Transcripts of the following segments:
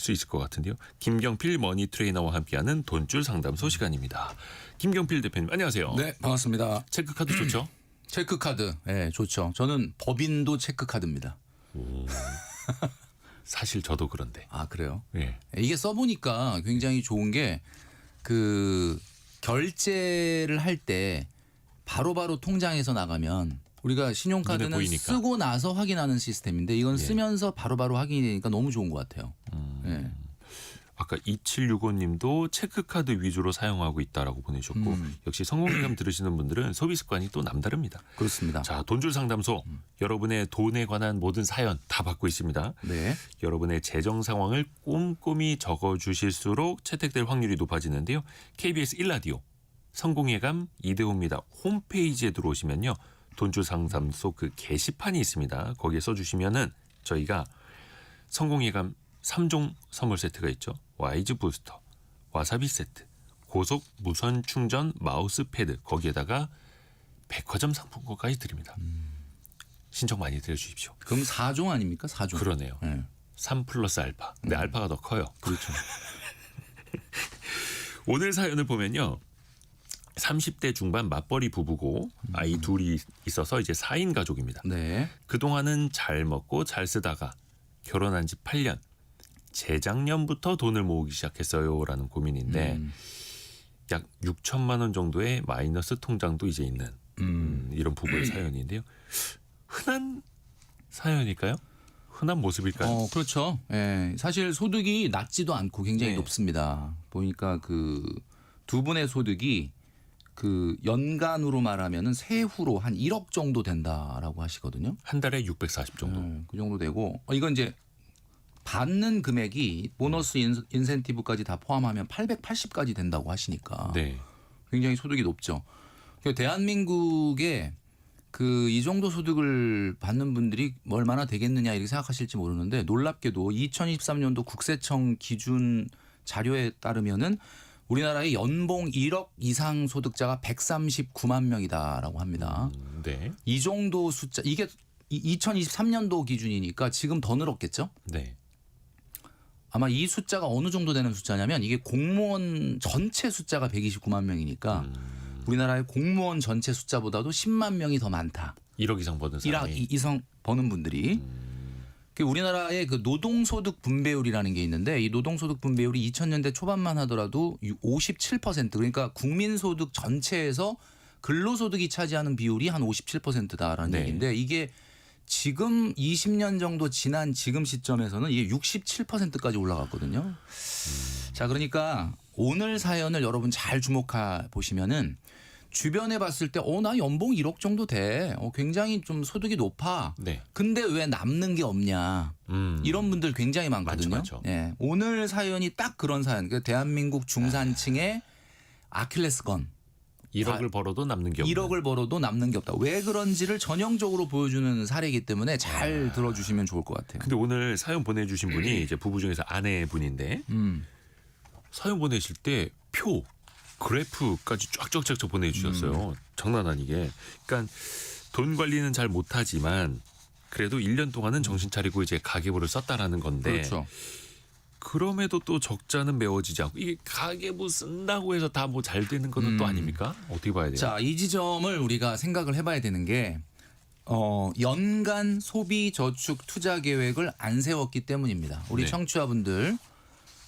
수 있을 것 같은데요. 김경필 머니 트레이너와 함께하는 돈줄 상담소 시간입니다. 김경필 대표님 안녕하세요. 네, 반갑습니다. 체크카드 좋죠? 체크카드, 네, 좋죠. 저는 법인도 체크카드입니다. 사실 저도 그런데. 아, 그래요? 예. 이게 써보니까 굉장히 좋은 게 그 결제를 할 때 바로바로 통장에서 나가면 우리가 눈에 신용카드는 보이니까. 쓰고 나서 확인하는 시스템인데 이건 예. 쓰면서 바로바로 확인이 되니까 너무 좋은 것 같아요. 예. 아까 2765님도 체크카드 위주로 사용하고 있다라고 보내주셨고 역시 성공회담 들으시는 분들은 소비 습관이 또 남다릅니다. 그렇습니다. 자, 돈줄 상담소 여러분의 돈에 관한 모든 사연 다 받고 있습니다. 네. 여러분의 재정 상황을 꼼꼼히 적어주실수록 채택될 확률이 높아지는데요. KBS 1라디오 성공예감 이대호입니다. 홈페이지에 들어오시면요. 돈줄 상담소 그 게시판이 있습니다. 거기에 써주시면은 저희가 성공예감 3종 선물 세트가 있죠. 와이즈 부스터, 와사비 세트, 고속 무선 충전 마우스 패드 거기에다가 백화점 상품권까지 드립니다. 신청 많이 드려주십시오. 그럼 4종 아닙니까? 4종. 그러네요. 예. 3 플러스 알파. 근데 알파가 더 커요. 그렇죠. 오늘 사연을 보면요. 30대 중반 맞벌이 부부고 아이 둘이 있어서 이제 4인 가족입니다. 네. 그동안은 잘 먹고 잘 쓰다가 결혼한 지 8년. 재작년부터 돈을 모으기 시작했어요라는 고민인데 약 6천만 원 정도의 마이너스 통장도 이제 있는 이런 부부의 사연인데요. 흔한 사연일까요? 흔한 모습일까요? 그렇죠. 예. 사실 소득이 낮지도 않고 굉장히 네. 높습니다. 보니까 그 두 분의 소득이 그 연간으로 말하면은 세후로 한 1억 정도 된다라고 하시거든요. 한 달에 640 정도. 그 정도 되고 이건 이제 받는 금액이 보너스 인센티브까지 다 포함하면 880까지 된다고 하시니까 네. 굉장히 소득이 높죠. 대한민국에 그 이 정도 소득을 받는 분들이 얼마나 되겠느냐 이렇게 생각하실지 모르는데 놀랍게도 2023년도 국세청 기준 자료에 따르면은 우리나라의 연봉 1억 이상 소득자가 139만 명이다라고 합니다. 네. 이 정도 숫자 이게 2023년도 기준이니까 지금 더 늘었겠죠? 네. 아마 이 숫자가 어느 정도 되는 숫자냐면 이게 공무원 전체 숫자가 129만 명이니까 우리나라의 공무원 전체 숫자보다도 10만 명이 더 많다. 1억 이상 버는 사람이. 1억 이상 버는 분들이. 우리나라의 그 노동소득 분배율이라는 게 있는데 이 노동소득 분배율이 2000년대 초반만 하더라도 57% 그러니까 국민소득 전체에서 근로소득이 차지하는 비율이 한 57%다라는 네. 얘기인데 이게 지금 20년 정도 지난 지금 시점에서는 이게 67%까지 올라갔거든요. 자, 그러니까 오늘 사연을 여러분 잘 주목해 보시면은 주변에 봤을 때 나 연봉 1억 정도 돼. 굉장히 좀 소득이 높아. 네. 근데 왜 남는 게 없냐. 이런 분들 굉장히 많거든요. 많죠. 예. 오늘 사연이 딱 그런 사연. 그러니까 대한민국 중산층의 아킬레스건. 1억을 벌어도 남는 게 없는. 1억을 벌어도 남는 게 없다. 왜 그런지를 전형적으로 보여주는 사례이기 때문에 잘 들어주시면 좋을 것 같아요. 근데 오늘 사연 보내주신 분이 이제 부부 중에서 아내분인데 사연 보내실 때 표, 그래프까지 쫙쫙쫙 보내주셨어요. 장난 아니게. 그러니까 돈 관리는 잘 못하지만 그래도 1년 동안은 정신 차리고 이제 가계부를 썼다라는 건데 그렇죠. 그럼에도 또 적자는 메워지지 않고 이게 가계부 쓴다고 해서 다 뭐 잘 되는 거는 또 아닙니까? 어떻게 봐야 돼요? 자, 이 지점을 우리가 생각을 해봐야 되는 게 연간 소비 저축 투자 계획을 안 세웠기 때문입니다. 우리 네. 청취자분들,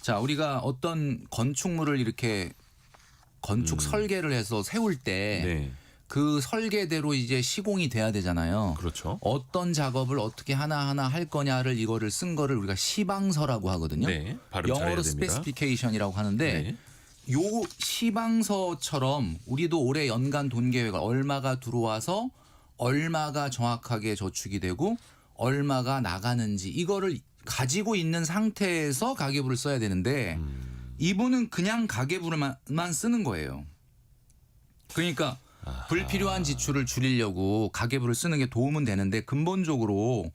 자, 우리가 어떤 건축물을 이렇게 건축 설계를 해서 세울 때 그 네. 설계대로 이제 시공이 돼야 되잖아요. 그렇죠. 어떤 작업을 어떻게 하나하나 할 거냐를 이거를 쓴 거를 우리가 시방서라고 하거든요. 네. 발음 잘해야 영어로 됩니다. 스페시피케이션이라고 하는데 네. 요 시방서처럼 우리도 올해 연간 돈 계획을 얼마가 들어와서 얼마가 정확하게 저축이 되고 얼마가 나가는지 이거를 가지고 있는 상태에서 가계부를 써야 되는데 이분은 그냥 가계부를만 쓰는 거예요. 그러니까 불필요한 지출을 줄이려고 가계부를 쓰는 게 도움은 되는데 근본적으로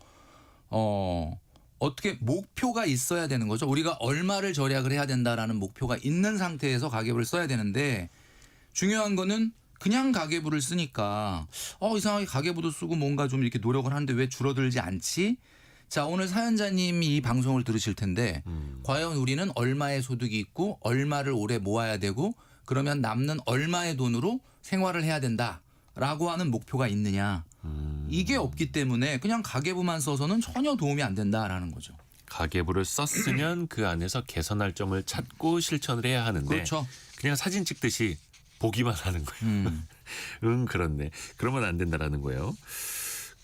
어떻게 목표가 있어야 되는 거죠. 우리가 얼마를 절약을 해야 된다라는 목표가 있는 상태에서 가계부를 써야 되는데 중요한 거는 그냥 가계부를 쓰니까 이상하게 가계부도 쓰고 뭔가 좀 이렇게 노력을 하는데 왜 줄어들지 않지? 자, 오늘 사연자님이 이 방송을 들으실 텐데 과연 우리는 얼마의 소득이 있고 얼마를 오래 모아야 되고 그러면 남는 얼마의 돈으로 생활을 해야 된다라고 하는 목표가 있느냐. 이게 없기 때문에 그냥 가계부만 써서는 전혀 도움이 안 된다라는 거죠. 가계부를 썼으면 그 안에서 개선할 점을 찾고 실천을 해야 하는데 그렇죠. 그냥 사진 찍듯이 보기만 하는 거예요. 그렇네. 그러면 안 된다라는 거예요.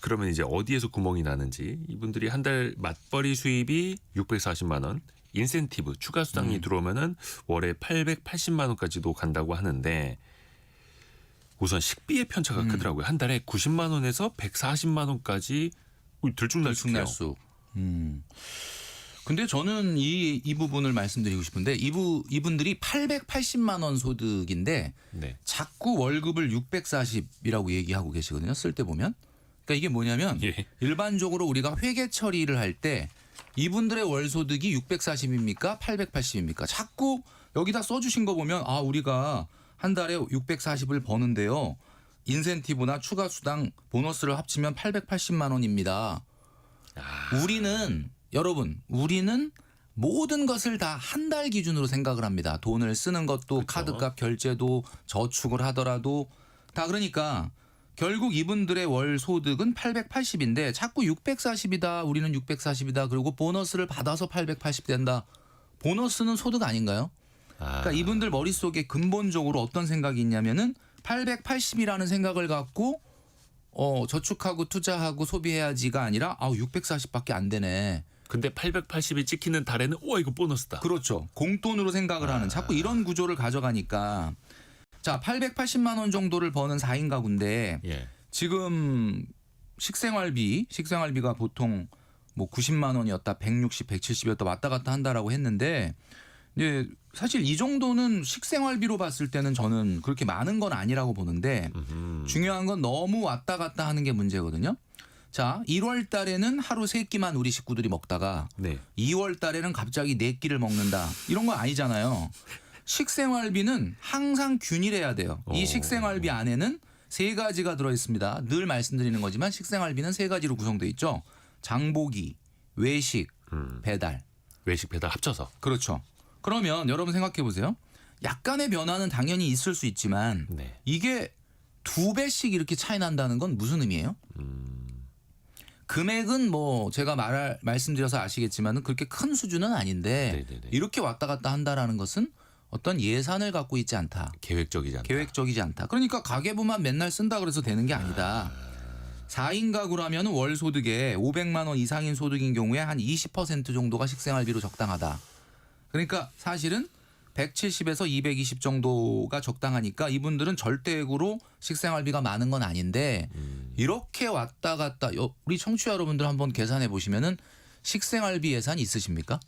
그러면 이제 어디에서 구멍이 나는지 이분들이 한 달 맞벌이 수입이 640만 원, 인센티브 추가 수당이 들어오면은 월에 880만 원까지도 간다고 하는데 우선 식비의 편차가 크더라고요. 한 달에 90만 원에서 140만 원까지 들쭉날쭉해요. 들쑥날쑥. 근데 저는 이 부분을 말씀드리고 싶은데 이분들이 880만 원 소득인데 네. 자꾸 월급을 640이라고 얘기하고 계시거든요. 쓸 때 보면. 그러니까 이게 뭐냐면 예. 일반적으로 우리가 회계 처리를 할 때 이분들의 월 소득이 640입니까? 880입니까? 자꾸 여기다 써주신 거 보면 아 우리가 한 달에 640을 버는데요. 인센티브나 추가 수당 보너스를 합치면 880만 원입니다. 우리는 모든 것을 다 한 달 기준으로 생각을 합니다. 돈을 쓰는 것도 그렇죠. 카드값 결제도 저축을 하더라도 다 그러니까 결국 이분들의 월 소득은 880인데 자꾸 640이다. 우리는 640이다. 그리고 보너스를 받아서 880 된다. 보너스는 소득 아닌가요? 그러니까 이분들 머릿속에 근본적으로 어떤 생각이 있냐면은 880이라는 생각을 갖고 저축하고 투자하고 소비해야지가 아니라 640밖에 안 되네. 근데 880이 찍히는 달에는 이거 보너스다. 그렇죠. 공돈으로 생각을 하는 자꾸 이런 구조를 가져가니까 자 880만 원 정도를 버는 4인 가구인데 예. 지금 식생활비가 보통 뭐 90만 원이었다 160, 170이었다 왔다 갔다 한다라고 했는데 이제 사실 이 정도는 식생활비로 봤을 때는 저는 그렇게 많은 건 아니라고 보는데 중요한 건 너무 왔다 갔다 하는 게 문제거든요. 자, 1월 달에는 하루 3끼만 우리 식구들이 먹다가 네. 2월 달에는 갑자기 4끼를 먹는다. 이런 거 아니잖아요. 식생활비는 항상 균일해야 돼요. 이 식생활비 안에는 3가지가 들어있습니다. 늘 말씀드리는 거지만 식생활비는 3가지로 구성되어 있죠. 장보기, 외식, 배달. 외식 배달 합쳐서. 그렇죠. 그러면 여러분 생각해 보세요. 약간의 변화는 당연히 있을 수 있지만 네. 이게 2배씩 이렇게 차이 난다는 건 무슨 의미예요? 금액은 뭐 제가 말씀드려서 아시겠지만 그렇게 큰 수준은 아닌데 네네네. 이렇게 왔다 갔다 한다라는 것은 어떤 예산을 갖고 있지 않다. 계획적이지 않다. 계획적이지 않다. 그러니까 가계부만 맨날 쓴다 그래서 되는 게 아니다. 4인 가구라면 월 소득에 500만 원 이상인 소득인 경우에 한 20% 정도가 식생활비로 적당하다. 그러니까 사실은 170에서 220 정도가 적당하니까 이분들은 절대액으로 식생활비가 많은 건 아닌데 이렇게 왔다 갔다 우리 청취자 여러분들 한번 계산해 보시면은 식생활비 예산 있으십니까?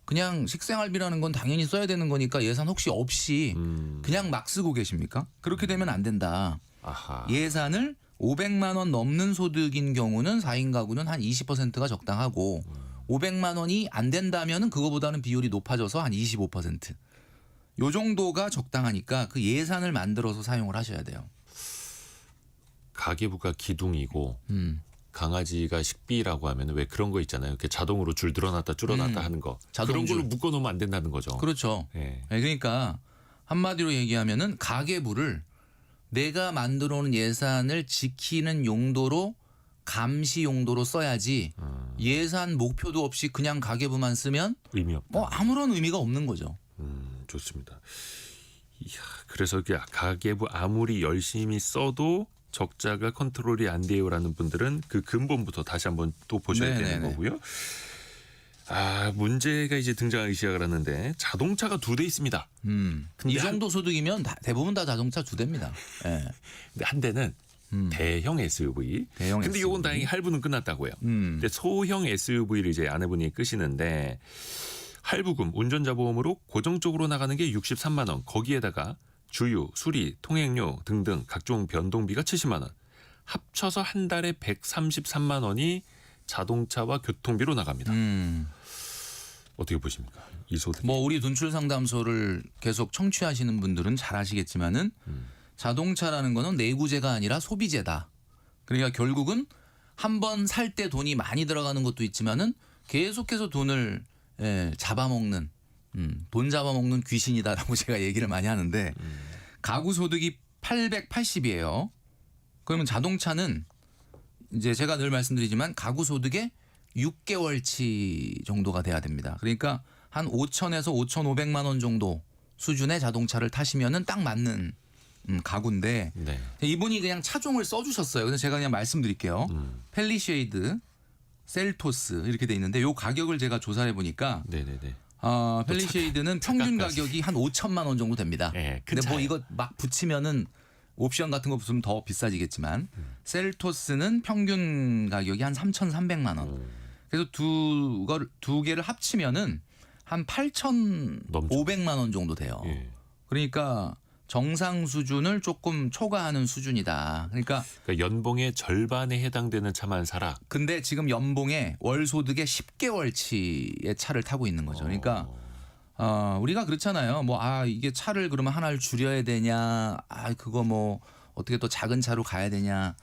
그냥 식생활비라는 건 당연히 써야 되는 거니까 예산 혹시 없이 그냥 막 쓰고 계십니까? 그렇게 되면 안 된다. 아하. 예산을 500만 원 넘는 소득인 경우는 4인 가구는 한 20%가 적당하고 500만 원이 안 된다면은 그거보다는 비율이 높아져서 한 25%. 요 정도가 적당하니까 그 예산을 만들어서 사용을 하셔야 돼요. 가계부가 기둥이고 강아지가 식비라고 하면 왜 그런 거 있잖아요. 이렇게 자동으로 줄 늘어났다 줄어났다 하는 거. 그런 자동줄. 걸로 묶어 놓으면 안 된다는 거죠. 그렇죠. 예. 네, 그러니까 한마디로 얘기하면은 가계부를 내가 만들어 놓은 예산을 지키는 용도로 감시 용도로 써야지 예산 목표도 없이 그냥 가계부만 쓰면 의미 없다. 뭐 아무런 의미가 없는 거죠. 좋습니다. 이야, 그래서 그 가계부 아무리 열심히 써도 적자가 컨트롤이 안 돼요라는 분들은 그 근본부터 다시 한번 또 보셔야 되는 네네네. 거고요. 문제가 이제 등장하기 시작을 하는데 자동차가 2대 있습니다. 이 정도 소득이면 대부분 다 자동차 2대입니다. 예. 근데 한 대는 대형 SUV. 대형 근데 SUV. 이건 다행히 할부는 끝났다고요. 근데 소형 SUV를 이제 아내분이 끄시는데 할부금, 운전자 보험으로 고정적으로 나가는 게 63만 원. 거기에다가 주유, 수리, 통행료 등등 각종 변동비가 70만 원. 합쳐서 한 달에 133만 원이 자동차와 교통비로 나갑니다. 어떻게 보십니까? 이 소득. 뭐 우리 돈출 상담소를 계속 청취하시는 분들은 잘 아시겠지만은 자동차라는 거는 내구재가 아니라 소비재다. 그러니까 결국은 한번 살 때 돈이 많이 들어가는 것도 있지만은 계속해서 돈을 잡아먹는 돈 잡아먹는 귀신이다라고 제가 얘기를 많이 하는데 가구 소득이 880이에요. 그러면 자동차는 이제 제가 늘 말씀드리지만 가구 소득의 6개월치 정도가 돼야 됩니다. 그러니까 한 5천에서 5,500만 원 정도 수준의 자동차를 타시면은 딱 맞는 가구인데 네. 이분이 그냥 차종을 써주셨어요. 그래서 제가 그냥 말씀드릴게요. 펠리쉐이드, 셀토스 이렇게 돼 있는데 요 가격을 제가 조사해 보니까 네네네. 펠리쉐이드는 평균 착각까지. 가격이 한 5천만 원 정도 됩니다. 네, 큰 근데 뭐 차예요. 이거 막 붙이면은 옵션 같은 거 붙으면 더 비싸지겠지만 셀토스는 평균 가격이 한 3,300만 원. 그래서 두 개를 합치면은 한 8,500만 원 정도 돼요. 예. 그러니까 정상 수준을 조금 초과하는 수준이다. 그러니까 연봉의 절반에 해당되는 차만 사라. 근데 지금 연봉에 월 소득의 10개월치의 차를 타고 있는 거죠. 그러니까 우리가 그렇잖아요. 뭐 이게 차를 그러면 하나를 줄여야 되냐? 그거 뭐 어떻게 또 작은 차로 가야 되냐?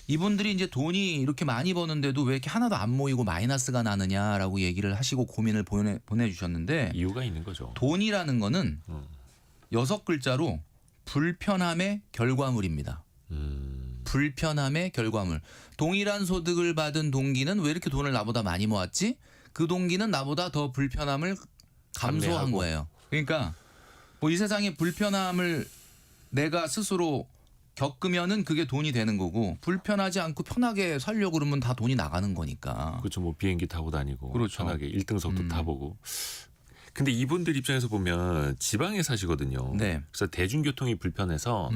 이분들이 이제 돈이 이렇게 많이 버는데도 왜 이렇게 하나도 안 모이고 마이너스가 나느냐라고 얘기를 하시고 고민을 보내주셨는데 이유가 있는 거죠. 돈이라는 거는 6글자로 불편함의 결과물입니다. 불편함의 결과물. 동일한 소득을 받은 동기는 왜 이렇게 돈을 나보다 많이 모았지? 그 동기는 나보다 더 불편함을 감소한 감내하고. 거예요. 그러니까 뭐 이 세상에 불편함을 내가 스스로 겪으면은 그게 돈이 되는 거고 불편하지 않고 편하게 살려고 그러면 다 돈이 나가는 거니까. 그렇죠. 뭐 비행기 타고 다니고 그렇죠. 편하게 1등석도 타보고. 근데 이분들 입장에서 보면 지방에 사시거든요. 네. 그래서 대중교통이 불편해서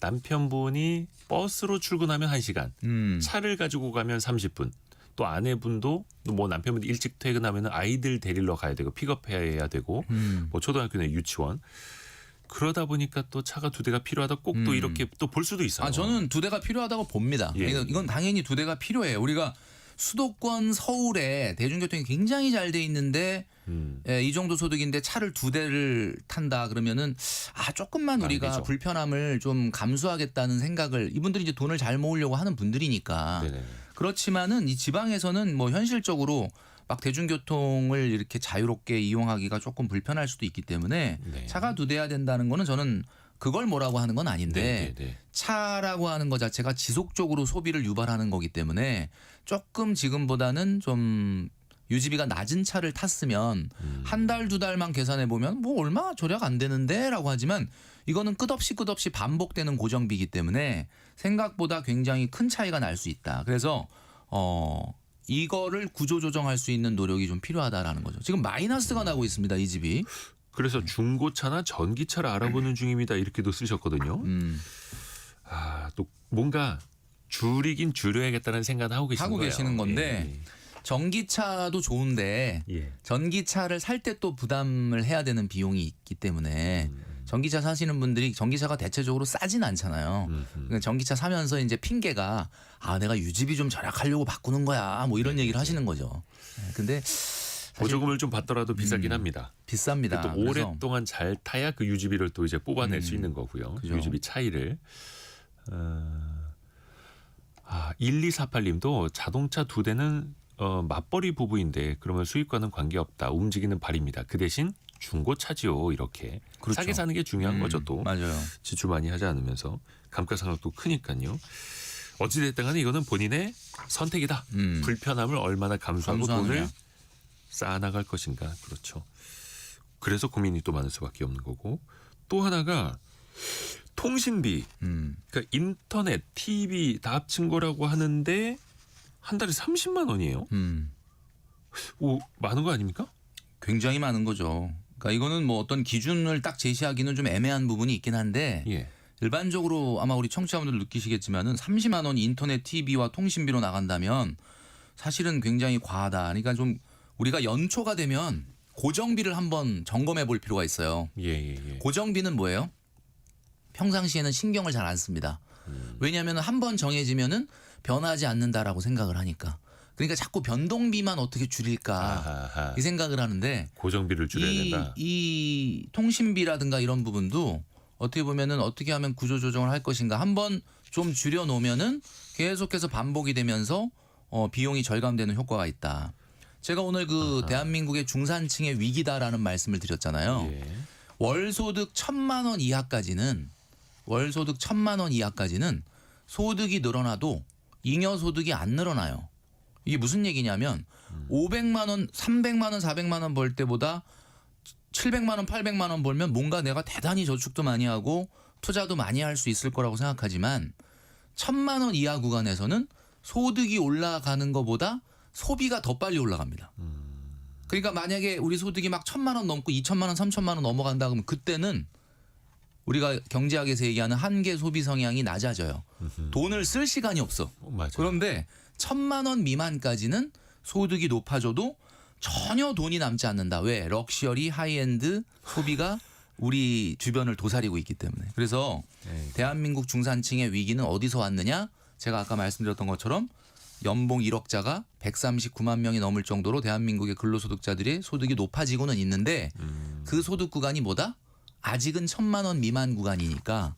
남편분이 버스로 출근하면 1시간, 차를 가지고 가면 30분. 또 아내분도 뭐 남편분이 일찍 퇴근하면 아이들 데리러 가야 되고 픽업해야 되고 뭐 초등학교나 유치원. 그러다 보니까 또 차가 2대가 필요하다 꼭 또 이렇게 또 볼 수도 있어요. 저는 2대가 필요하다고 봅니다. 예. 이건 당연히 2대가 필요해요. 우리가 수도권 서울에 대중교통이 굉장히 잘 돼 있는데 이 정도 소득인데 차를 2대를 탄다 그러면은 조금만 우리가 되죠. 불편함을 좀 감수하겠다는 생각을 이분들이 이제 돈을 잘 모으려고 하는 분들이니까 네네. 그렇지만은 이 지방에서는 뭐 현실적으로 막 대중교통을 이렇게 자유롭게 이용하기가 조금 불편할 수도 있기 때문에 네. 차가 2대야 된다는 거는 저는 그걸 뭐라고 하는 건 아닌데 네. 차라고 하는 것 자체가 지속적으로 소비를 유발하는 거기 때문에 조금 지금보다는 좀 유지비가 낮은 차를 탔으면 한 달, 2달만 계산해 보면 뭐 얼마 절약 안 되는데라고 하지만 이거는 끝없이 반복되는 고정비이기 때문에 생각보다 굉장히 큰 차이가 날 수 있다. 그래서 이거를 구조조정할 수 있는 노력이 좀 필요하다라는 거죠. 지금 마이너스가 나고 있습니다. 이 집이. 그래서 중고차나 전기차를 알아보는 중입니다. 이렇게도 쓰셨거든요. 또 뭔가 줄이긴 줄여야겠다는 생각을 하고 계시는 하고 거예요. 계시는 건데 전기차도 좋은데 예. 전기차를 살 때 또 부담을 해야 되는 비용이 있기 때문에 전기차 사시는 분들이 전기차가 대체적으로 싸진 않잖아요. 그러니까 전기차 사면서 이제 핑계가 내가 유지비 좀 절약하려고 바꾸는 거야. 뭐 이런 얘기를 하시는 거죠. 근데 보조금을 좀 받더라도 비싸긴 합니다. 비쌉니다. 또 그래서 오랫동안 잘 타야 그 유지비를 또 이제 뽑아낼 수 있는 거고요. 그죠. 유지비 차이를. 1248님도 자동차 2대는 맞벌이 부부인데 그러면 수입과는 관계없다. 움직이는 발입니다. 그 대신 중고차지요. 이렇게. 그렇죠. 싸게 사는 게 중요한 거죠 또. 맞아요. 지출 많이 하지 않으면서 감가상각도 크니까요. 어찌됐든 간에 이거는 본인의 선택이다. 불편함을 얼마나 감수하고 감수하느냐. 돈을 쌓아나갈 것인가. 그렇죠. 그래서 고민이 또 많을 수밖에 없는 거고. 또 하나가 통신비. 그러니까 인터넷, TV 다 합친 거라고 하는데 한 달에 30만 원이에요. 많은 거 아닙니까? 굉장히 많은 거죠. 그러니까 이거는 뭐 어떤 기준을 딱 제시하기는 좀 애매한 부분이 있긴 한데 예. 일반적으로 아마 우리 청취자분들 느끼시겠지만은 30만 원 인터넷 TV와 통신비로 나간다면 사실은 굉장히 과하다. 그러니까 좀 우리가 연초가 되면 고정비를 한번 점검해 볼 필요가 있어요. 예. 고정비는 뭐예요? 평상시에는 신경을 잘 안 씁니다. 왜냐하면 한번 정해지면은 변하지 않는다라고 생각을 하니까. 그러니까 자꾸 변동비만 어떻게 줄일까 아하하. 이 생각을 하는데 고정비를 줄여야 된다. 이 통신비라든가 이런 부분도 어떻게 보면은 어떻게 하면 구조 조정을 할 것인가 한번 좀 줄여놓으면은 계속해서 반복이 되면서 비용이 절감되는 효과가 있다. 제가 오늘 그 대한민국의 중산층의 위기다라는 말씀을 드렸잖아요. 예. 월소득 1,000만 원 이하까지는 소득이 늘어나도 잉여소득이 안 늘어나요. 이게 무슨 얘기냐면 500만 원, 300만 원, 400만 원 벌 때보다 700만 원, 800만 원 벌면 뭔가 내가 대단히 저축도 많이 하고 투자도 많이 할 수 있을 거라고 생각하지만 1,000만 원 이하 구간에서는 소득이 올라가는 것보다 소비가 더 빨리 올라갑니다. 그러니까 만약에 우리 소득이 막 1,000만 원 넘고 2,000만 원, 3,000만 원 넘어간다 그러면 그때는 우리가 경제학에서 얘기하는 한계 소비 성향이 낮아져요. 돈을 쓸 시간이 없어. 맞아요. 그런데 1,000만 원 미만까지는 소득이 높아져도 전혀 돈이 남지 않는다. 왜? 럭셔리 하이엔드 소비가 우리 주변을 도사리고 있기 때문에. 그래서 네. 대한민국 중산층의 위기는 어디서 왔느냐? 제가 아까 말씀드렸던 것처럼 연봉 1억자가 139만 명이 넘을 정도로 대한민국의 근로소득자들의 소득이 높아지고는 있는데 그 소득 구간이 뭐다? 아직은 1,000만 원 미만 구간이니까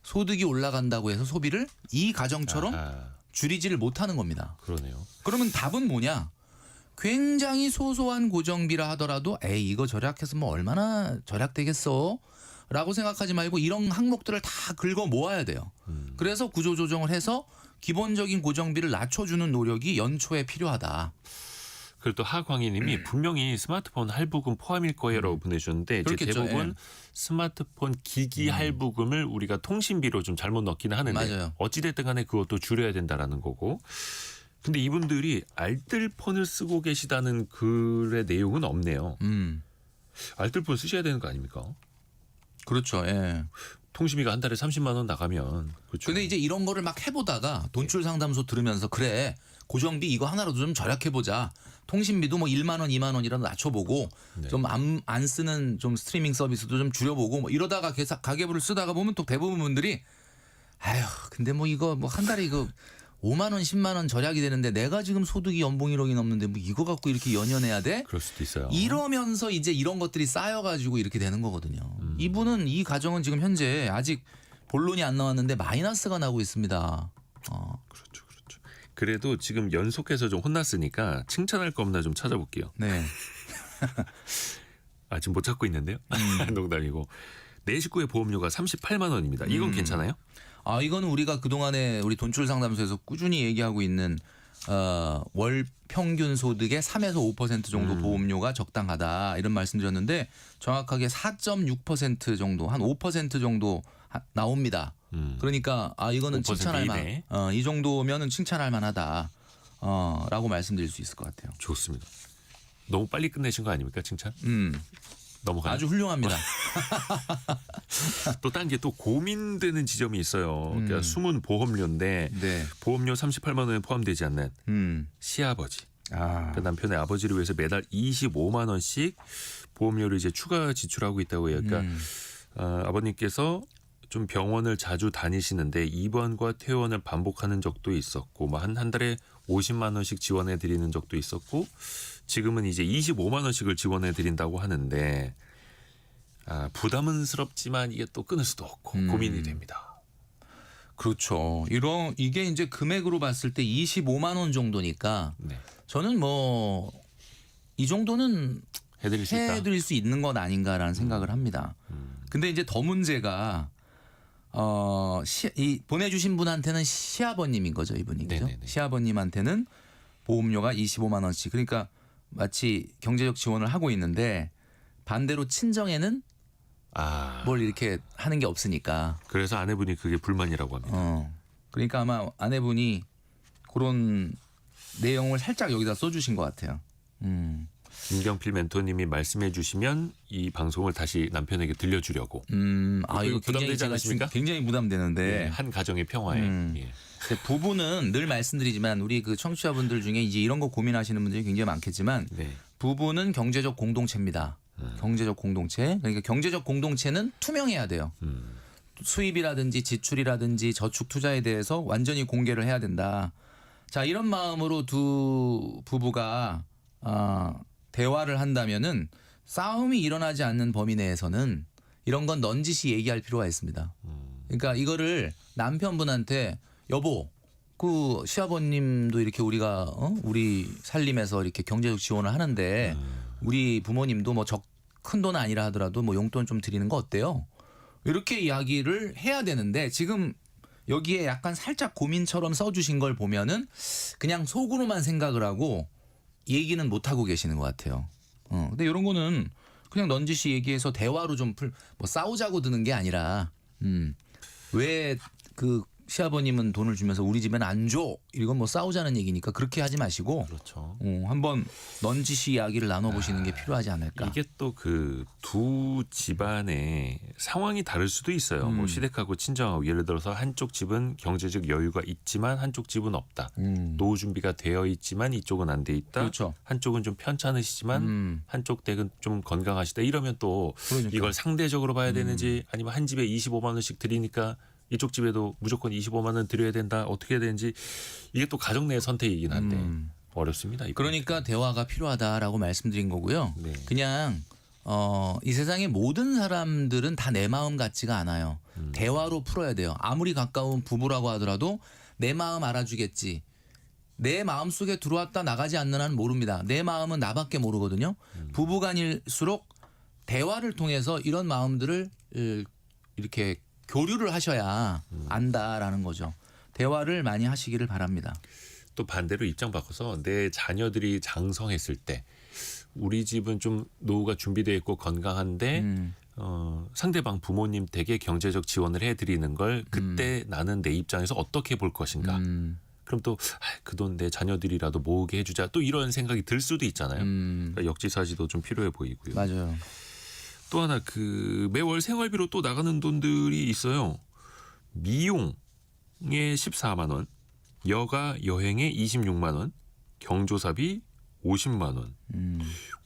소득이 올라간다고 해서 소비를 이 가정처럼 아하, 줄이지를 못하는 겁니다. 그러네요. 그러면 답은 뭐냐? 굉장히 소소한 고정비라 하더라도 에이 이거 절약해서 뭐 얼마나 절약되겠어? 라고 생각하지 말고 이런 항목들을 다 긁어 모아야 돼요. 그래서 구조조정을 해서 기본적인 고정비를 낮춰주는 노력이 연초에 필요하다. 그리고 또 하광희님이 분명히 스마트폰 할부금 포함일 거예요라고 보내주셨는데 이제 그렇겠죠. 대부분 예. 스마트폰 기기 할부금을 우리가 통신비로 좀 잘못 넣기는 하는데 맞아요. 어찌됐든 간에 그것도 줄여야 된다라는 거고. 근데 이분들이 알뜰폰을 쓰고 계시다는 글의 내용은 없네요. 알뜰폰 쓰셔야 되는 거 아닙니까? 그렇죠. 예. 통신비가 한 달에 30만 원 나가면 그렇죠. 근데 이제 이런 거를 막 해보다가 돈줄 상담소 들으면서 그래 고정비 이거 하나라도 좀 절약해보자. 통신비도 뭐 1만 원, 2만 원이라도 낮춰보고 네. 좀 안 쓰는 좀 스트리밍 서비스도 좀 줄여보고 뭐 이러다가 가계부를 쓰다가 보면 또 대부분 분들이 아휴 근데 뭐 이거 뭐 한 달에 이거 5만 원, 10만 원 절약이 되는데 내가 지금 소득이 연봉 1억이 넘는데 뭐 이거 갖고 이렇게 연연해야 돼? 그럴 수도 있어요. 이러면서 이제 이런 것들이 쌓여가지고 이렇게 되는 거거든요. 이분은 이 가정은 지금 현재 아직 본론이 안 나왔는데 마이너스가 나고 있습니다. 그렇죠, 그렇죠. 그래도 지금 연속해서 좀 혼났으니까 칭찬할 거 없나 좀 찾아볼게요. 네. 아 지금 못 찾고 있는데요. 농담이고 내 식구의 보험료가 38만 원입니다. 이건 괜찮아요? 아 이거는 우리가 그동안에 우리 돈줄 상담소에서 꾸준히 얘기하고 있는 월 평균 소득의 3에서 5% 정도 보험료가 적당하다 이런 말씀드렸는데 정확하게 4.6% 정도 한 5% 정도 나옵니다. 그러니까 아 이거는 5% 칭찬할 이내. 이 정도면은 칭찬할 만하다. 라고 말씀드릴 수 있을 것 같아요. 좋습니다. 너무 빨리 끝내신 거 아닙니까 칭찬? 넘어가요. 아주 훌륭합니다. 또 딴 게 또 고민되는 지점이 있어요. 그러니까 숨은 보험료인데 네. 보험료 38만 원에 포함되지 않는 시아버지. 그러니까 남편의 아버지를 위해서 매달 25만 원씩 보험료를 이제 추가 지출하고 있다고 해요. 그러니까 아버님께서 좀 병원을 자주 다니시는데 입원과 퇴원을 반복하는 적도 있었고 뭐 한 달에 50만 원씩 지원해 드리는 적도 있었고 지금은 이제 25만 원씩을 지원해 드린다고 하는데 부담스럽지만 이게 또 끊을 수도 없고 고민이 됩니다. 그렇죠. 이게 이제 금액으로 봤을 때 25만 원 정도니까 네. 저는 뭐 이 정도는 해드릴 수 있다. 해드릴 수 있는 것 아닌가라는 생각을 합니다. 근데 이제 더 문제가 이 보내주신 분한테는 시아버님인 거죠, 이분이. 그죠? 네네네. 시아버님한테는 보험료가 25만 원씩. 그러니까 마치 경제적 지원을 하고 있는데 반대로 친정에는 뭘 이렇게 하는 게 없으니까. 그래서 아내분이 그게 불만이라고 합니다. 그러니까 아마 아내분이 그런 내용을 살짝 여기다 써주신 것 같아요. 김경필 멘토님이 말씀해 주시면 이 방송을 다시 남편에게 들려주려고. 이거 부담되지 않으십니까? 굉장히 부담되는데. 네, 한 가정의 평화에. 예. 근데 부부는 늘 말씀드리지만 우리 그 청취자분들 중에 이제 이런 거 고민하시는 분들이 굉장히 많겠지만 네. 부부는 경제적 공동체입니다. 경제적 공동체. 그러니까 경제적 공동체는 투명해야 돼요. 수입이라든지 지출이라든지 저축 투자에 대해서 완전히 공개를 해야 된다. 자, 이런 마음으로 두 부부가 대화를 한다면은 싸움이 일어나지 않는 범위 내에서는 이런 건 넌지시 얘기할 필요가 있습니다. 그러니까 이거를 남편분한테 여보 그 시아버님도 이렇게 우리가 우리 살림에서 이렇게 경제적 지원을 하는데 우리 부모님도 뭐 큰 돈 아니라 하더라도 뭐 용돈 좀 드리는 거 어때요? 이렇게 이야기를 해야 되는데 지금 여기에 약간 살짝 고민처럼 써주신 걸 보면은 그냥 속으로만 생각을 하고 얘기는 못 하고 계시는 것 같아요. 근데 이런 거는 그냥 넌지시 얘기해서 대화로 좀 뭐 싸우자고 드는 게 아니라 왜 그 시아버님은 돈을 주면서 우리 집엔 안 줘? 이건 뭐 싸우자는 얘기니까 그렇게 하지 마시고 그렇죠. 한번 넌지시 이야기를 나눠보시는 게 필요하지 않을까. 이게 또 그 두 집안의 상황이 다를 수도 있어요. 뭐 시댁하고 친정하고 예를 들어서 한쪽 집은 경제적 여유가 있지만 한쪽 집은 없다. 노후 준비가 되어 있지만 이쪽은 안 돼 있다. 그렇죠. 한쪽은 좀 편찮으시지만 한쪽 댁은 좀 건강하시다. 이러면 또 그러니까. 이걸 상대적으로 봐야 되는지 아니면 한 집에 25만 원씩 드리니까 이쪽 집에도 무조건 25만 원 드려야 된다. 어떻게 해야 되는지 이게 또 가정 내 선택이긴 한데 어렵습니다. 이거. 그러니까 대화가 필요하다라고 말씀드린 거고요. 네. 그냥 이 세상의 모든 사람들은 다 내 마음 같지가 않아요. 대화로 풀어야 돼요. 아무리 가까운 부부라고 하더라도 내 마음 알아주겠지. 내 마음 속에 들어왔다 나가지 않는 한은 모릅니다. 내 마음은 나밖에 모르거든요. 부부간일수록 대화를 통해서 이런 마음들을 이렇게 교류를 하셔야 안다라는 거죠. 대화를 많이 하시기를 바랍니다. 또 반대로 입장 바꿔서 내 자녀들이 장성했을 때 우리 집은 좀 노후가 준비되어 있고 건강한데 상대방 부모님 댁에 경제적 지원을 해드리는 걸 그때 나는 내 입장에서 어떻게 볼 것인가. 그럼 또 그 돈 내 자녀들이라도 모으게 해주자. 또 이런 생각이 들 수도 있잖아요. 그러니까 역지사지도 좀 필요해 보이고요. 맞아요. 또 하나 그 매월 생활비로 또 나가는 돈들이 있어요. 미용에 14만 원, 여가 여행에 26만 원, 경조사비 50만 원.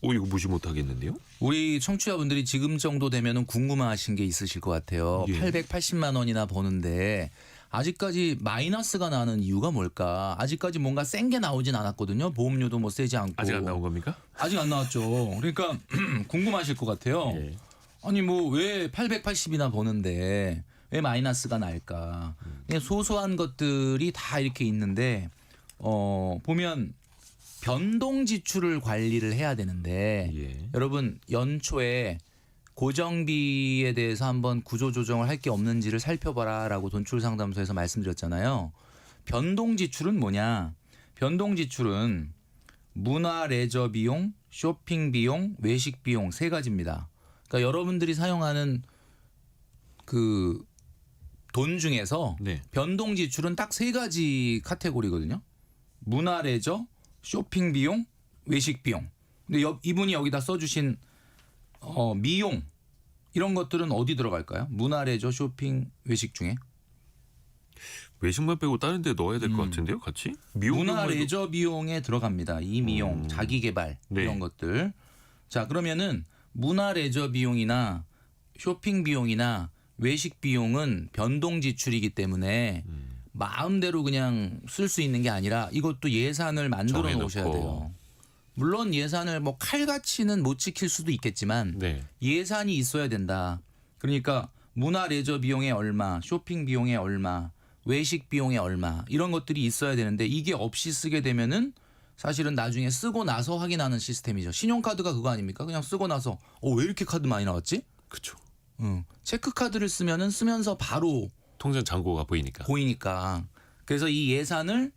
이거 무시 못하겠는데요? 우리 청취자분들이 지금 정도 되면은 궁금하신 게 있으실 것 같아요. 예. 880만 원이나 버는데 아직까지 마이너스가 나는 이유가 뭘까? 아직까지 뭔가 센 게 나오진 않았거든요. 보험료도 뭐 세지 않고. 아직 안 나온 겁니까? 아직 안 나왔죠. 그러니까 궁금하실 것 같아요. 예. 아니 뭐 왜 880이나 버는데 왜 마이너스가 날까? 그냥 소소한 것들이 다 이렇게 있는데 보면 변동 지출을 관리를 해야 되는데 예. 여러분 연초에 고정비에 대해서 한번 구조조정을 할 게 없는지를 살펴봐라라고 돈출상담소에서 말씀드렸잖아요. 변동 지출은 뭐냐? 변동 지출은 문화 레저 비용, 쇼핑 비용, 외식 비용 세 가지입니다. 그러니까 여러분들이 사용하는 그 돈 중에서 네. 변동 지출은 딱 세 가지 카테고리거든요. 문화 레저, 쇼핑 비용, 외식 비용. 근데 이분이 여기다 써주신 미용 이런 것들은 어디 들어갈까요? 문화 레저, 쇼핑, 외식 중에 외식만 빼고 다른 데 넣어야 될 것 같은데요, 같이? 문화 레저 비용에 들어갑니다. 이 미용, 자기 개발 네. 이런 것들. 자, 그러면은 문화 레저 비용이나 쇼핑 비용이나 외식 비용은 변동 지출이기 때문에 마음대로 그냥 쓸 수 있는 게 아니라 이것도 예산을 만들어 정해놓고. 놓으셔야 돼요. 물론 예산을 뭐 칼같이는 못 지킬 수도 있겠지만 네. 예산이 있어야 된다. 그러니까 문화 레저 비용에 얼마, 쇼핑 비용에 얼마, 외식 비용에 얼마 이런 것들이 있어야 되는데 이게 없이 쓰게 되면은 사실은 나중에 쓰고 나서 확인하는 시스템이죠. 신용카드가 그거 아닙니까? 그냥 쓰고 나서 왜 이렇게 카드 많이 나왔지? 그렇죠. 체크카드를 쓰면은 쓰면서 바로 통장 잔고가 보이니까. 보이니까. 그래서 이 예산을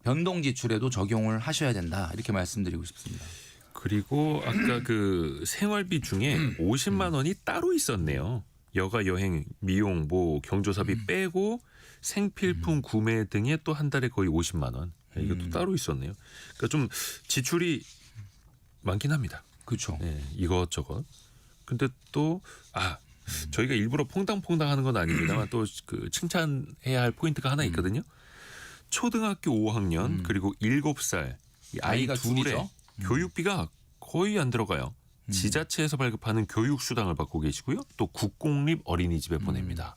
변동 지출에도 적용을 하셔야 된다. 이렇게 말씀드리고 싶습니다. 그리고 아까 그 생활비 중에 50만 원이 따로 있었네요. 여가 여행, 미용, 뭐 경조사비 빼고 생필품 구매 등에 또 한 달에 거의 50만 원. 이것도 따로 있었네요. 그러니까 좀 지출이 많긴 합니다. 그렇죠. 네, 이것저것. 근데 또 저희가 일부러 퐁당퐁당 하는 건 아닙니다만 또 그 칭찬해야 할 포인트가 하나 있거든요. 초등학교 5학년 그리고 7살 이 아이 아이가 둘의 둘이죠. 교육비가 거의 안 들어가요. 지자체에서 발급하는 교육수당을 받고 계시고요. 또 국공립 어린이집에 보냅니다.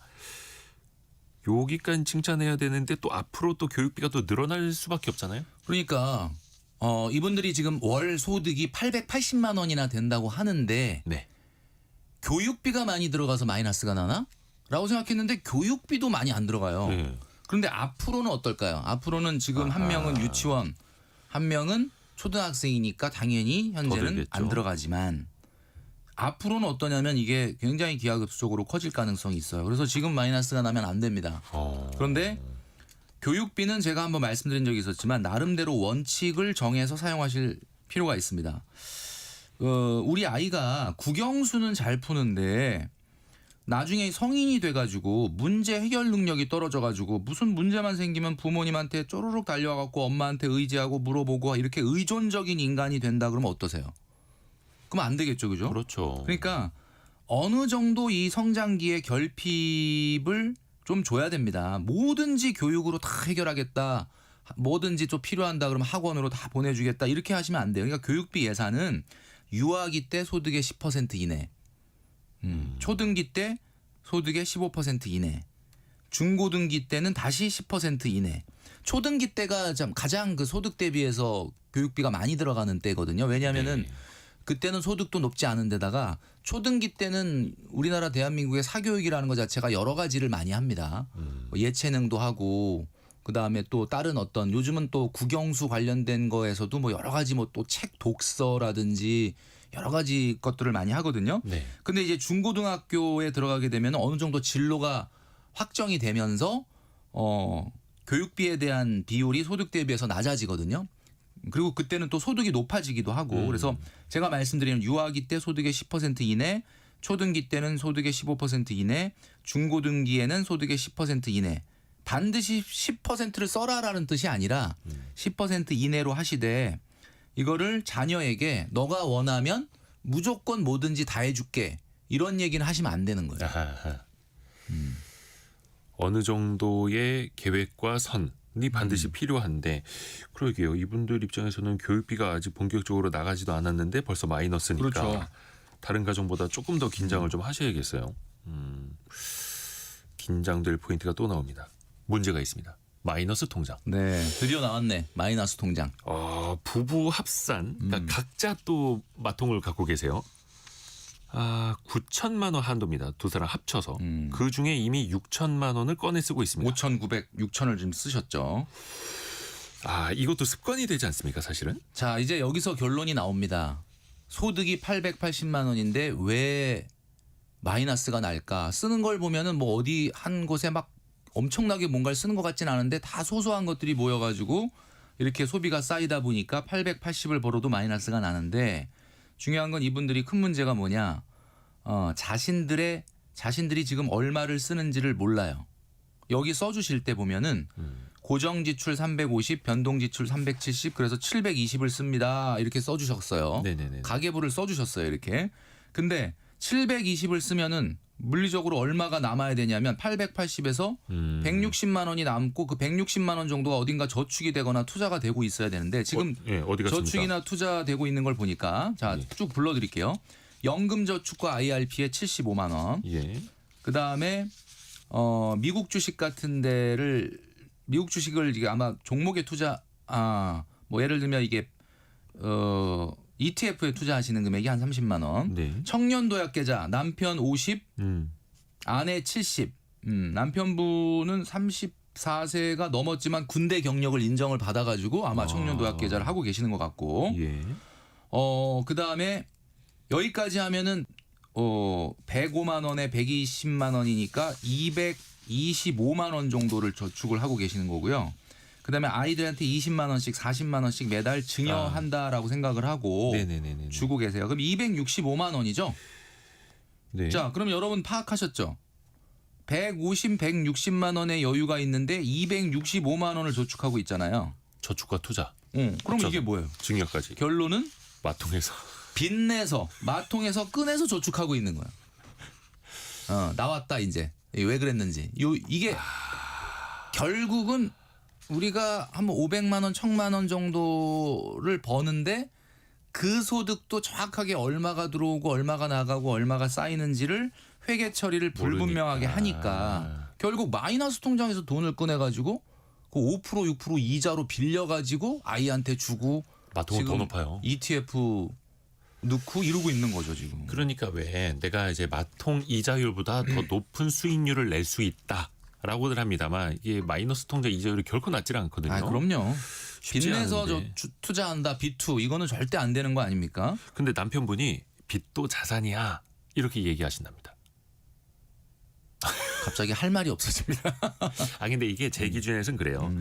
여기까지 칭찬해야 되는데 또 앞으로 또 교육비가 또 늘어날 수밖에 없잖아요. 그러니까 이분들이 지금 월 소득이 880만 원이나 된다고 하는데 네. 교육비가 많이 들어가서 마이너스가 나나? 라고 생각했는데 교육비도 많이 안 들어가요. 네. 그런데 앞으로는 어떨까요? 앞으로는 지금 한 명은 유치원, 한 명은 초등학생이니까 당연히 현재는 들겠죠. 안 들어가지만 앞으로는 어떠냐면 이게 굉장히 기하급수적으로 커질 가능성이 있어요. 그래서 지금 마이너스가 나면 안 됩니다. 그런데 교육비는 제가 한번 말씀드린 적이 있었지만 나름대로 원칙을 정해서 사용하실 필요가 있습니다. 우리 아이가 국영수는 잘 푸는데 나중에 성인이 돼가지고 문제 해결 능력이 떨어져가지고 무슨 문제만 생기면 부모님한테 쪼르륵 달려와갖고 엄마한테 의지하고 물어보고 이렇게 의존적인 인간이 된다 그러면 어떠세요? 그럼 안 되겠죠, 그죠? 그렇죠. 그러니까 어느 정도 이 성장기의 결핍을 좀 줘야 됩니다. 뭐든지 교육으로 다 해결하겠다. 뭐든지 좀 필요한다 그러면 학원으로 다 보내주겠다. 이렇게 하시면 안 돼요. 그러니까 교육비 예산은 유아기 때 소득의 10% 이내. 초등기 때 소득의 15% 이내. 중고등기 때는 다시 10% 이내. 초등기 때가 좀 가장 그 소득 대비해서 교육비가 많이 들어가는 때거든요. 왜냐하면은 네. 그때는 소득도 높지 않은 데다가 초등기 때는 우리나라 대한민국의 사교육이라는 것 자체가 여러 가지를 많이 합니다. 뭐 예체능도 하고 그다음에 또 다른 어떤 요즘은 또 국영수 관련된 거에서도 뭐 여러 가지 뭐 또 책 독서라든지 여러 가지 것들을 많이 하거든요. 네. 근데 이제 중고등학교에 들어가게 되면 어느 정도 진로가 확정이 되면서 교육비에 대한 비율이 소득 대비해서 낮아지거든요. 그리고 그때는 또 소득이 높아지기도 하고 그래서 제가 말씀드리는 유아기 때 소득의 10% 이내, 초등기 때는 소득의 15% 이내, 중고등기에는 소득의 10% 이내. 반드시 10%를 써라라는 뜻이 아니라 10% 이내로 하시되 이거를 자녀에게 너가 원하면 무조건 뭐든지 다 해줄게 이런 얘기는 하시면 안 되는 거예요. 아하. 어느 정도의 계획과 선이 반드시 필요한데 그러게요. 이분들 입장에서는 교육비가 아직 본격적으로 나가지도 않았는데 벌써 마이너스니까 그렇죠. 다른 가정보다 조금 더 긴장을 좀 하셔야겠어요. 긴장될 포인트가 또 나옵니다. 문제가 있습니다. 마이너스 통장. 네, 드디어 나왔네. 마이너스 통장. 부부 합산, 그러니까 각자 또 마통을 갖고 계세요. 9천만 원 한도입니다. 두 사람 합쳐서. 그 중에 이미 6천만 원을 꺼내 쓰고 있습니다. 5,900, 6천을 좀 쓰셨죠. 이것도 습관이 되지 않습니까, 사실은? 자, 이제 여기서 결론이 나옵니다. 소득이 880만 원인데 왜 마이너스가 날까? 쓰는 걸 보면은 뭐 어디 한 곳에 막 엄청나게 뭔가를 쓰는 것 같진 않은데 다 소소한 것들이 모여가지고 이렇게 소비가 쌓이다 보니까 880을 벌어도 마이너스가 나는데 중요한 건 이분들이 큰 문제가 뭐냐? 자신들이 지금 얼마를 쓰는지를 몰라요. 여기 써주실 때 보면은 고정 지출 350, 변동 지출 370, 그래서 720을 씁니다. 이렇게 써주셨어요. 네네네. 가계부를 써주셨어요. 이렇게. 근데 720을 쓰면은 물리적으로 얼마가 남아야 되냐면 880에서 160만 원이 남고 그 160만 원 정도가 어딘가 저축이 되거나 투자가 되고 있어야 되는데 지금 어디 갔습니까? 저축이나 투자되고 있는 걸 보니까 자, 쭉 불러드릴게요. 연금저축과 IRP에 75만 원. 예. 그다음에 미국 주식 같은 데를 미국 주식을 이게 아마 종목에 투자 뭐 예를 들면 이게 ETF에 투자하시는 금액이 한 30만 원. 네. 청년 도약 계좌 남편 50, 아내 70. 남편분은 34세가 넘었지만 군대 경력을 인정을 받아가지고 아마 청년 도약 계좌를 하고 계시는 것 같고. 예. 그다음에 여기까지 하면은 105만 원에 120만 원이니까 225만 원 정도를 저축을 하고 계시는 거고요. 그다음에 아이들한테 20만 원씩 40만 원씩 매달 증여한다라고 생각을 하고 네네네네. 주고 계세요. 그럼 265만 원이죠. 네. 자, 그럼 여러분 파악하셨죠? 150, 160만 원의 여유가 있는데 265만 원을 저축하고 있잖아요. 저축과 투자. 그럼 합쳐서. 이게 뭐예요? 증여까지. 결론은 마통해서. 빚내서 마통해서 꺼내서 저축하고 있는 거야. 나왔다 이제 왜 그랬는지. 이게 결국은 우리가 한 500만 원, 1,000만 원 정도를 버는데 그 소득도 정확하게 얼마가 들어오고 얼마가 나가고 얼마가 쌓이는지를 회계 처리를 불분명하게 하니까 결국 마이너스 통장에서 돈을 꺼내가지고 그 5%, 6% 이자로 빌려가지고 아이한테 주고 마통은 더 지금 높아요. ETF 넣고 이러고 있는 거죠 지금. 그러니까 왜 내가 이제 마통 이자율보다 더 높은 수익률을 낼 수 있다라고들 합니다만 이게 마이너스 통장 이자율이 결코 낮지 않거든요. 아 그럼요. 쉽지 빚내서 않은데. 투자한다 B2 이거는 절대 안 되는 거 아닙니까? 근데 남편분이 빚도 자산이야 이렇게 얘기하신답니다. 갑자기 할 말이 없어집니다. 아 근데 이게 제 기준에서는 그래요.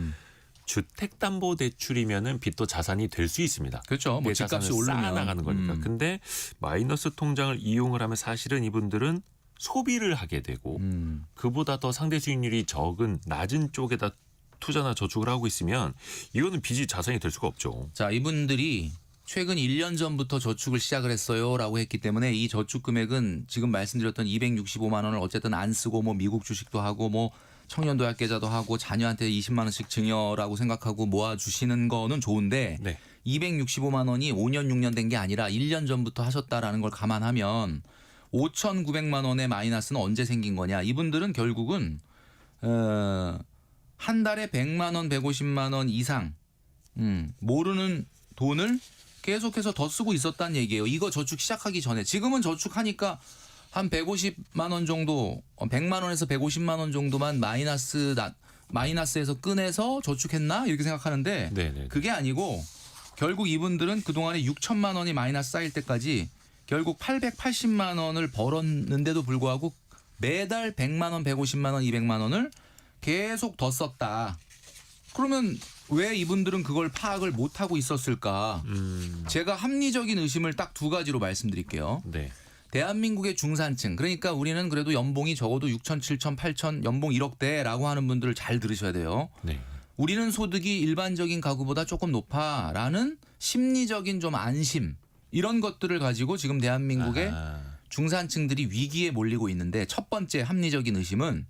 주택담보대출이면은 빚도 자산이 될 수 있습니다. 그렇죠. 뭐 내 집값이 자산을 오르면 쌓아나가는 거니까. 근데 마이너스 통장을 이용을 하면 사실은 이분들은 소비를 하게 되고 그보다 더 상대 수익률이 적은 낮은 쪽에다 투자나 저축을 하고 있으면 이거는 빚이 자산이 될 수가 없죠. 자 이분들이 최근 1년 전부터 저축을 시작을 했어요라고 했기 때문에 이 저축 금액은 지금 말씀드렸던 265만 원을 어쨌든 안 쓰고 뭐 미국 주식도 하고 뭐 청년도약 계좌도 하고 자녀한테 20만 원씩 증여라고 생각하고 모아주시는 거는 좋은데 네. 265만 원이 5년 6년 된 게 아니라 1년 전부터 하셨다라는 걸 감안하면 5,900만 원의 마이너스는 언제 생긴 거냐. 이분들은 결국은 한 달에 100만 원 150만 원 이상 모르는 돈을 계속해서 더 쓰고 있었다는 얘기예요. 이거 저축 시작하기 전에. 지금은 저축하니까 한 150만 원 정도 100만 원에서 150만 원 정도만 마이너스에서 꺼내서 저축했나 이렇게 생각하는데 네네. 그게 아니고 결국 이분들은 그동안에 6천만 원이 마이너스 쌓일 때까지 결국 880만 원을 벌었는데도 불구하고 매달 100만 원 150만 원 200만 원을 계속 더 썼다. 그러면 왜 이분들은 그걸 파악을 못하고 있었을까? 제가 합리적인 의심을 딱 두 가지로 말씀드릴게요. 네. 대한민국의 중산층 그러니까 우리는 그래도 연봉이 적어도 6천 7천 8천 연봉 1억대라고 하는 분들을 잘 들으셔야 돼요. 네. 우리는 소득이 일반적인 가구보다 조금 높아라는 심리적인 좀 안심 이런 것들을 가지고 지금 대한민국의 중산층들이 위기에 몰리고 있는데 첫 번째 합리적인 의심은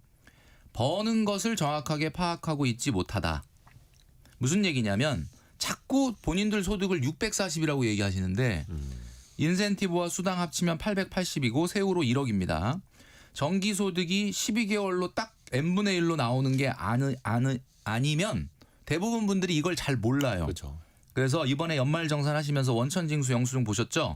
버는 것을 정확하게 파악하고 있지 못하다. 무슨 얘기냐면 자꾸 본인들 소득을 640이라고 얘기하시는데 인센티브와 수당 합치면 880이고 세후로 1억입니다. 정기소득이 12개월로 딱 n분의 1로 나오는 게 아니면 대부분 분들이 이걸 잘 몰라요. 그렇죠. 그래서 이번에 연말정산 하시면서 원천징수 영수증 보셨죠?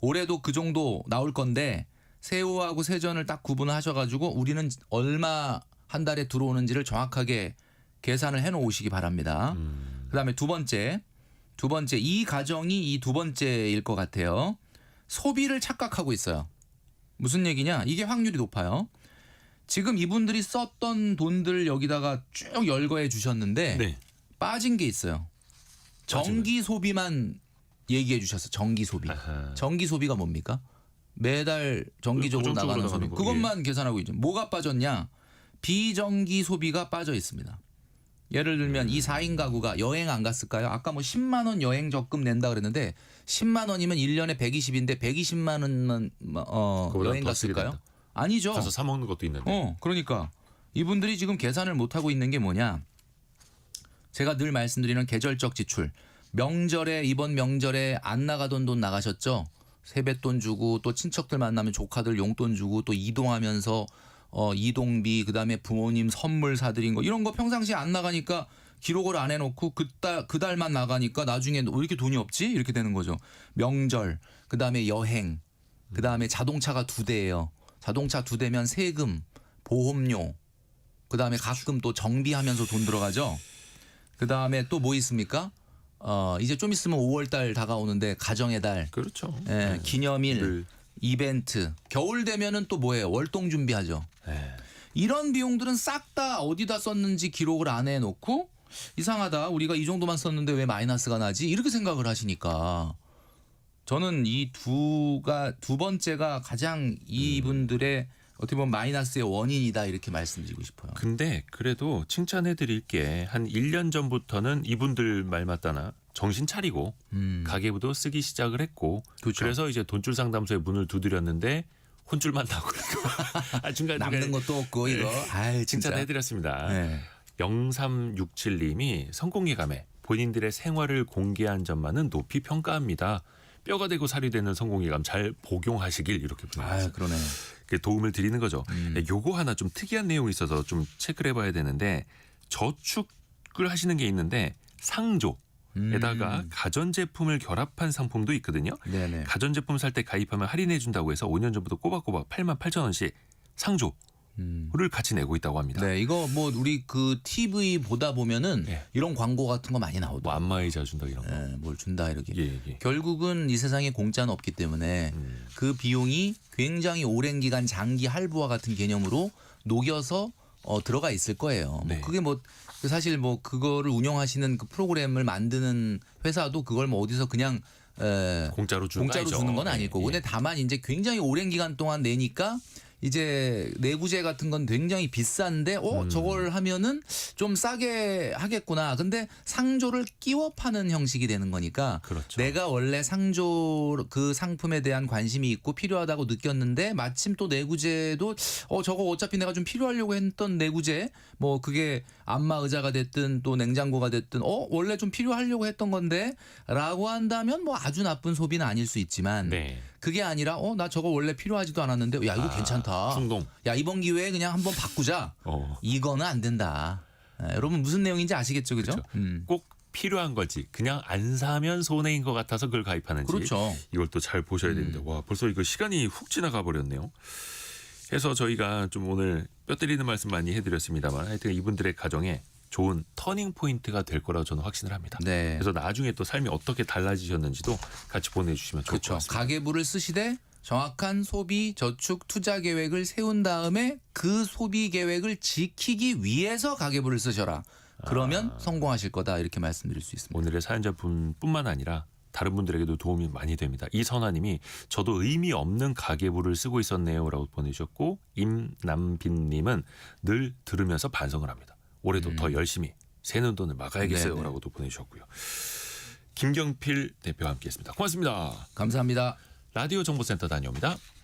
올해도 그 정도 나올 건데 세후하고 세전을 딱 구분을 하셔가지고 우리는 얼마 한 달에 들어오는지를 정확하게 계산을 해놓으시기 바랍니다. 그다음에 두 번째 이 가정이 이 두 번째일 것 같아요. 소비를 착각하고 있어요. 무슨 얘기냐? 이게 확률이 높아요. 지금 이분들이 썼던 돈들 여기다가 쭉 열거해 주셨는데 네. 빠진 게 있어요. 전기 소비만 얘기해 주셨어요. 전기 소비. 아하. 전기 소비가 뭡니까? 매달 정기적으로 고정적으로 나가는 소비. 나가는 거, 그것만 계산하고 있죠. 뭐가 빠졌냐? 비정기 소비가 빠져 있습니다. 예를 들면 이 4인 가구가 여행 안 갔을까요? 아까 뭐 10만 원 여행 적금 낸다 그랬는데 10만 원이면 1년에 120인데 120만 원만 그거보다 여행 더 쓰게 갔을까요? 된다. 아니죠. 가서 사 먹는 것도 있는데. 그러니까 이분들이 지금 계산을 못 하고 있는 게 뭐냐? 제가 늘 말씀드리는 계절적 지출. 명절에 이번 명절에 안 나가던 돈 나가셨죠? 세뱃돈 주고 또 친척들 만나면 조카들 용돈 주고 또 이동하면서 이동비 그다음에 부모님 선물 사드린 거 이런 거 평상시에 안 나가니까 기록을 안 해놓고 그 달만 나가니까 나중에 왜 이렇게 돈이 없지? 이렇게 되는 거죠. 명절 그다음에 여행 그다음에 자동차가 2대예요. 자동차 2대면 세금 보험료 그다음에 가끔 또 정비하면서 돈 들어가죠. 그다음에 또 뭐 있습니까? 이제 좀 있으면 5월 달 다가오는데 가정의 달 그렇죠. 예, 기념일 늘. 이벤트 겨울 되면은 또 뭐예요? 월동 준비하죠. 네. 이런 비용들은 싹 다 어디다 썼는지 기록을 안 해놓고 이상하다 우리가 이 정도만 썼는데 왜 마이너스가 나지 이렇게 생각을 하시니까 저는 이 두 번째가 가장 이분들의 어떻게 보면 마이너스의 원인이다 이렇게 말씀드리고 싶어요. 근데 그래도 칭찬해 드릴 게 한 1년 전부터는 이분들 말 맞다나 정신 차리고 가계부도 쓰기 시작을 했고 그렇죠. 그래서 이제 돈줄 상담소에 문을 두드렸는데 혼줄만 나고 중간에 남는 것도 없고 이거 아이 진짜. 칭찬해 드렸습니다. 네. 0367님이 성공예감에 본인들의 생활을 공개한 점만은 높이 평가합니다. 뼈가 되고 살이 되는 성공예감 잘 복용하시길 이렇게 보내주셨어요. 그러네. 도움을 드리는 거죠. 요거 하나 좀 특이한 내용이 있어서 좀 체크를 해봐야 되는데 저축을 하시는 게 있는데 상조 에다가 가전제품을 결합한 상품도 있거든요. 네네. 가전제품 살 때 가입하면 할인해준다고 해서 5년 전부터 꼬박꼬박 88,000원씩 상조를 같이 내고 있다고 합니다. 네, 이거 뭐 우리 그 TV 보다 보면은 예. 이런 광고 같은 거 많이 뭐 나오더라고요. 안마의자 준다 이런 거. 뭘 준다 이렇게. 예, 예. 결국은 이 세상에 공짜는 없기 때문에 그 비용이 굉장히 오랜 기간 장기 할부와 같은 개념으로 녹여서 들어가 있을 거예요. 네. 뭐 그게 뭐 사실 뭐 그거를 운영하시는 그 프로그램을 만드는 회사도 그걸 뭐 어디서 그냥 공짜로 주는 공짜로 아니죠. 주는 건 아닐 거고. 예, 근데 다만 이제 굉장히 오랜 기간 동안 내니까 이제 내구재 같은 건 굉장히 비싼데 저걸 하면은 좀 싸게 하겠구나. 근데 상조를 끼워 파는 형식이 되는 거니까 그렇죠. 내가 원래 상조 그 상품에 대한 관심이 있고 필요하다고 느꼈는데 마침 또 내구재도 저거 어차피 내가 좀 필요하려고 했던 내구재 뭐 그게 안마 의자가 됐든 또 냉장고가 됐든 원래 좀 필요하려고 했던 건데 라고 한다면 뭐 아주 나쁜 소비는 아닐 수 있지만 네. 그게 아니라 나 저거 원래 필요하지도 않았는데 야 이거 괜찮다. 충동. 야 이번 기회에 그냥 한번 바꾸자. 이거는 안 된다. 여러분 무슨 내용인지 아시겠죠, 그죠? 꼭 필요한 거지. 그냥 안 사면 손해인 것 같아서 그걸 가입하는지. 그렇죠. 이걸 또 잘 보셔야 됩니다. 와, 벌써 이거 시간이 훅 지나가 버렸네요. 해서 저희가 좀 오늘 뼈 때리는 말씀 많이 해드렸습니다만 하여튼 이분들의 가정에 좋은 터닝 포인트가 될 거라고 저는 확신을 합니다. 네. 그래서 나중에 또 삶이 어떻게 달라지셨는지도 같이 보내주시면 좋을 것 그렇죠. 같습니다. 가계부를 쓰시되 정확한 소비, 저축, 투자 계획을 세운 다음에 그 소비 계획을 지키기 위해서 가계부를 쓰셔라. 그러면 성공하실 거다 이렇게 말씀드릴 수 있습니다. 오늘의 사연자분뿐만 아니라 다른 분들에게도 도움이 많이 됩니다. 이선아님이 저도 의미 없는 가계부를 쓰고 있었네요라고 보내주셨고 임남빈님은 늘 들으면서 반성을 합니다. 올해도 더 열심히 새는 돈을 막아야겠어요라고도 보내주셨고요. 김경필 대표와 함께했습니다. 고맙습니다. 감사합니다. 라디오 정보센터 다녀옵니다.